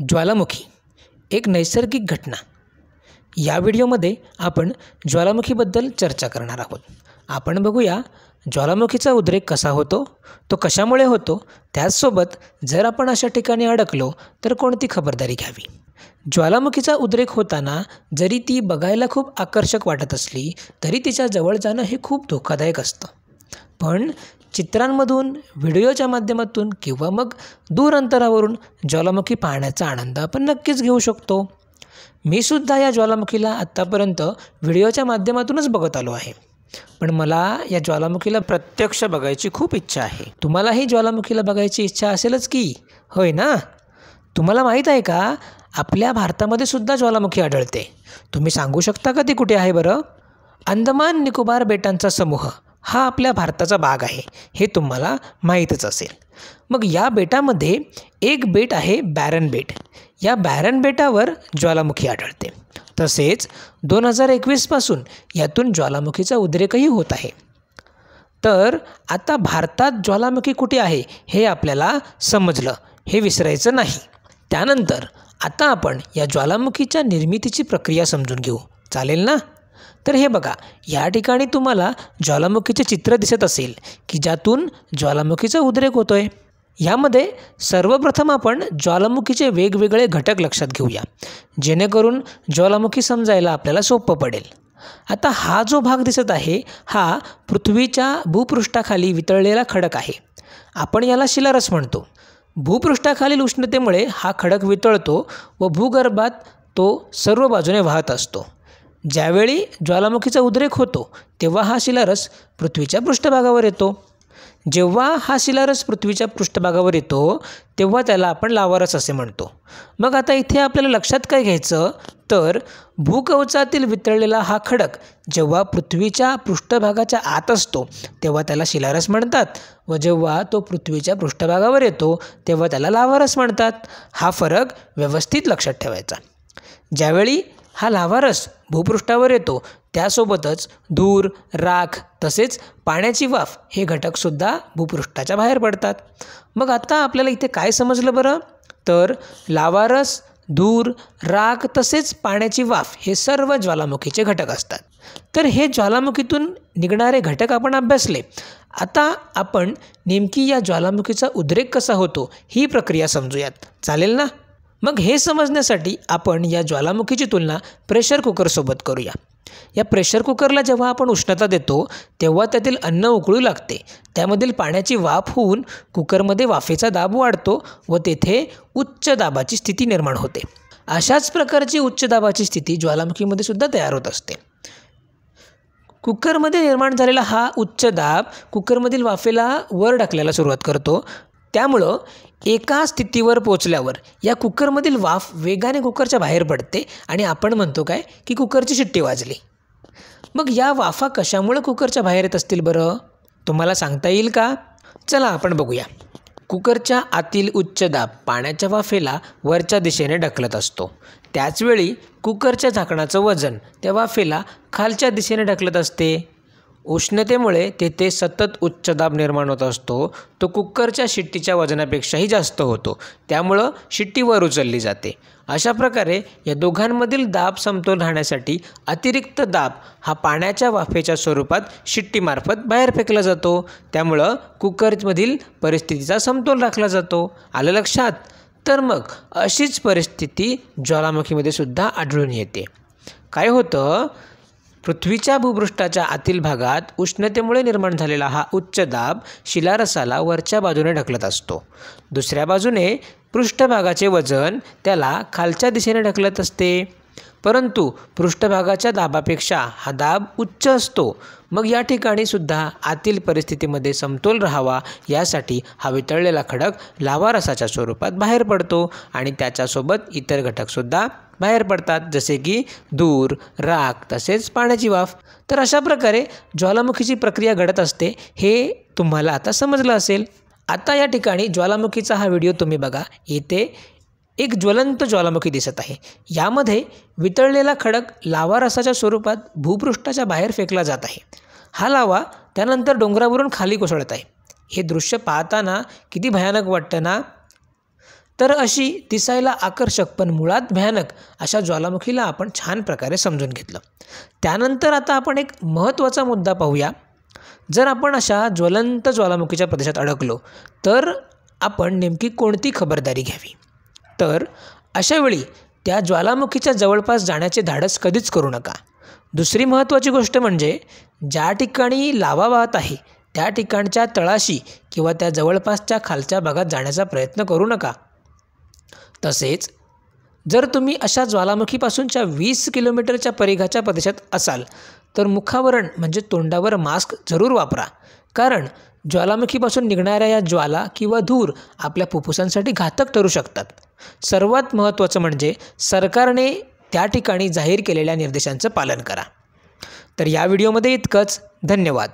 ज्वालामुखी एक नैसर्गिक घटना. या व्हिडिओमध्ये आपण ज्वालामुखीबद्दल चर्चा करणार आहोत. आपण बघूया ज्वालामुखीचा उद्रेक कसा होतो, तो कशामुळे होतो, त्याचसोबत जर आपण अशा ठिकाणी अडकलो तर कोणती खबरदारी घ्यावी. ज्वालामुखीचा उद्रेक होताना जरी ती बघायला खूप आकर्षक वाटत असली तरी तिच्या जवळ जाणं हे खूप धोकादायक असतं. पण चित्रांमधून, व्हिडिओच्या माध्यमातून किंवा मग दूर अंतरावरून ज्वालामुखी पाहण्याचा आनंद आपण नक्कीच घेऊ शकतो. मी सुद्धा या ज्वालामुखीला आत्तापर्यंत व्हिडिओच्या माध्यमातूनच बघत आलो आहे, पण मला या ज्वालामुखीला प्रत्यक्ष बघायची खूप इच्छा आहे. तुम्हालाही ज्वालामुखीला बघायची इच्छा असेलच की, होय ना? तुम्हाला माहीत आहे का, आपल्या भारतामध्ये सुद्धा ज्वालामुखी आढळते. तुम्ही सांगू शकता का ती कुठे आहे बरं? अंदमान निकोबार बेटांचा समूह हा आपल्या भारताचा भाग आहे, हे तुम्हाला माहीतच असेल. मग या बेटामध्ये एक बेट आहे बॅरन बेट. या बॅरन बेटावर ज्वालामुखी आढळते. तसेच 2021 पासून यातून ज्वालामुखीचा उद्रेकही होत आहे. तर आता भारतात ज्वालामुखी कुठे आहे हे आपल्याला समजलं, हे विसरायचं नाही. त्यानंतर आता आपण या ज्वालामुखीच्या निर्मितीची प्रक्रिया समजून घेऊ, चालेल ना? तर हे बघा, या ठिकाणी तुम्हाला ज्वालामुखीचे चित्र दिसत असेल की ज्यातून ज्वालामुखीचा उद्रेक होतोय. यामध्ये सर्वप्रथम आपण ज्वालामुखीचे वेगवेगळे घटक लक्षात घेऊया, जेणेकरून ज्वालामुखी समजायला आपल्याला सोपं पडेल. आता हा जो भाग दिसत आहे हा पृथ्वीच्या भूपृष्ठाखाली वितळलेला खडक आहे. आपण याला शिलारस म्हणतो. भूपृष्ठाखालील उष्णतेमुळे हा खडक वितळतो व भूगर्भात तो सर्व बाजूने वाहत असतो. ज्यावेळी ज्वालामुखीचा उद्रेक होतो तेव्हा हा शिलारस पृथ्वीच्या पृष्ठभागावर येतो. जेव्हा हा शिलारस पृथ्वीच्या पृष्ठभागावर येतो तेव्हा त्याला आपण लावारस असे म्हणतो. मग आता इथे आपल्याला लक्षात काय घ्यायचं, तर भूकवचातील वितळलेला हा खडक जेव्हा पृथ्वीच्या पृष्ठभागाच्या आत असतो तेव्हा त्याला शिलारस म्हणतात व जेव्हा तो पृथ्वीच्या पृष्ठभागावर येतो तेव्हा त्याला लावारस म्हणतात. हा फरक व्यवस्थित लक्षात ठेवायचा. ज्यावेळी हा लावारस भूपृष्ठावर येतो त्यासोबतच धूर, राख तसेच पाण्याची वाफ हे घटकसुद्धा भूपृष्ठाच्या बाहेर पडतात. मग आता आपल्याला इथे काय समजलं बरं, तर लावारस, धूर, राख तसेच पाण्याची वाफ हे सर्व ज्वालामुखीचे घटक असतात. तर हे ज्वालामुखीतून निघणारे घटक आपण अभ्यासले. आता आपण नेमकी या ज्वालामुखीचा उद्रेक कसा होतो ही प्रक्रिया समजूयात, चालेल ना? मग हे समजण्यासाठी आपण या ज्वालामुखीची तुलना प्रेशर कुकरसोबत करूया. या प्रेशर कुकरला जेव्हा आपण उष्णता देतो तेव्हा त्यातील अन्न उकळू लागते. त्यामधील पाण्याची वाफ होऊन कुकरमध्ये वाफेचा दाब वाढतो व तेथे उच्च दाबाची स्थिती निर्माण होते. अशाच प्रकारची उच्च दाबाची स्थिती ज्वालामुखीमध्ये सुद्धा तयार होत असते. कुकरमध्ये निर्माण झालेला हा उच्च दाब कुकरमधील वाफेला वर ढकलायला सुरुवात करतो. त्यामुळं एका स्थितीवर पोचल्यावर या कुकरमधील वाफ वेगाने कुकरच्या बाहेर पडते आणि आपण म्हणतो काय की कुकरची शिट्टी वाजली. मग या वाफा कशामुळे कुकरच्या बाहेर येत असतील बरं, तुम्हाला सांगता येईल का? चला आपण बघूया. कुकरच्या आतील उच्च दाब पाण्याच्या वाफेला वरच्या दिशेने ढकलत असतो. त्याचवेळी कुकरच्या झाकणाचं वजन त्या वाफेला खालच्या दिशेने ढकलत असते. उष्णतेमुळे तेथे सतत उच्च दाब निर्माण होत असतो. तो कुकरच्या शिट्टीच्या वजनापेक्षाही जास्त होतो. त्यामुळं शिट्टी वर उचलली जाते. अशा प्रकारे या दोघांमधील दाब समतोल राहण्यासाठी अतिरिक्त दाब हा पाण्याच्या वाफेच्या स्वरूपात शिट्टीमार्फत बाहेर फेकला जातो. त्यामुळं कुकरमधील परिस्थितीचा समतोल राखला जातो. आलं लक्षात? तर मग अशीच परिस्थिती ज्वालामुखीमध्ये सुद्धा आढळून येते. काय होतं, पृथ्वीच्या भूपृष्ठाच्या आतील भागात उष्णतेमुळे निर्माण झालेला हा उच्च दाब शिलारसाला वरच्या बाजूने ढकलत असतो. दुसऱ्या बाजूने पृष्ठभागाचे वजन त्याला खालच्या दिशेने ढकलत असते. परंतु पृष्ठभागाच्या दाबापेक्षा हा दाब उच्च असतो. मग या ठिकाणी सुद्धा आतील परिस्थितीमध्ये समतोल राहावा यासाठी हा वितळलेला खडक लावारसाच्या स्वरूपात बाहेर पडतो आणि त्याच्यासोबत इतर घटकसुद्धा बाहेर पडतात, जसे की धूर, राख तसेच पाण्याची वाफ. तर अशा प्रकारे ज्वालामुखीची प्रक्रिया घडत असते, हे तुम्हाला आता समजलं असेल. आता या ठिकाणी ज्वालामुखीचा हा व्हिडिओ तुम्ही बघा. इथे एक ज्वलंत ज्वालामुखी दिसत आहे. यामध्ये वितळलेला खडक लावारसाच्या स्वरूपात भूपृष्ठाच्या बाहेर फेकला जात आहे. हा लावा त्यानंतर डोंगरावरून खाली कोसळत आहे. हे दृश्य पाहताना किती भयानक वाटतं ना? तर अशी दिसायला आकर्षक पण मुळात भयानक अशा ज्वालामुखीला आपण छान प्रकारे समजून घेतलं. त्यानंतर आता आपण एक महत्त्वाचा मुद्दा पाहूया. जर आपण अशा ज्वलंत ज्वालामुखीच्या प्रदेशात अडकलो तर आपण नेमकी कोणती खबरदारी घ्यावी? तर अशावेळी त्या ज्वालामुखीच्या जवळपास जाण्याचे धाडस कधीच करू नका. दुसरी महत्त्वाची गोष्ट म्हणजे ज्या ठिकाणी लावा वाहत आहे त्या ठिकाणच्या तळाशी किंवा त्या जवळपासच्या खालच्या भागात जाण्याचा प्रयत्न करू नका. तसेच जर तुम्ही अशा ज्वालामुखीपासूनच्या 20 किलोमीटरच्या परिघाच्या प्रदेशात असाल तर मुखावरण म्हणजे तोंडावर मास्क जरूर वापरा. कारण ज्वालामुखीपासून निघणाऱ्या या ज्वाला किंवा धूर आपल्या फुफ्फुसांसाठी घातक ठरू शकतात. सर्वात महत्त्वाचं म्हणजे सरकारने त्या ठिकाणी जाहीर केलेल्या निर्देशांचं पालन करा. तर या व्हिडिओमध्ये इतकंच. धन्यवाद.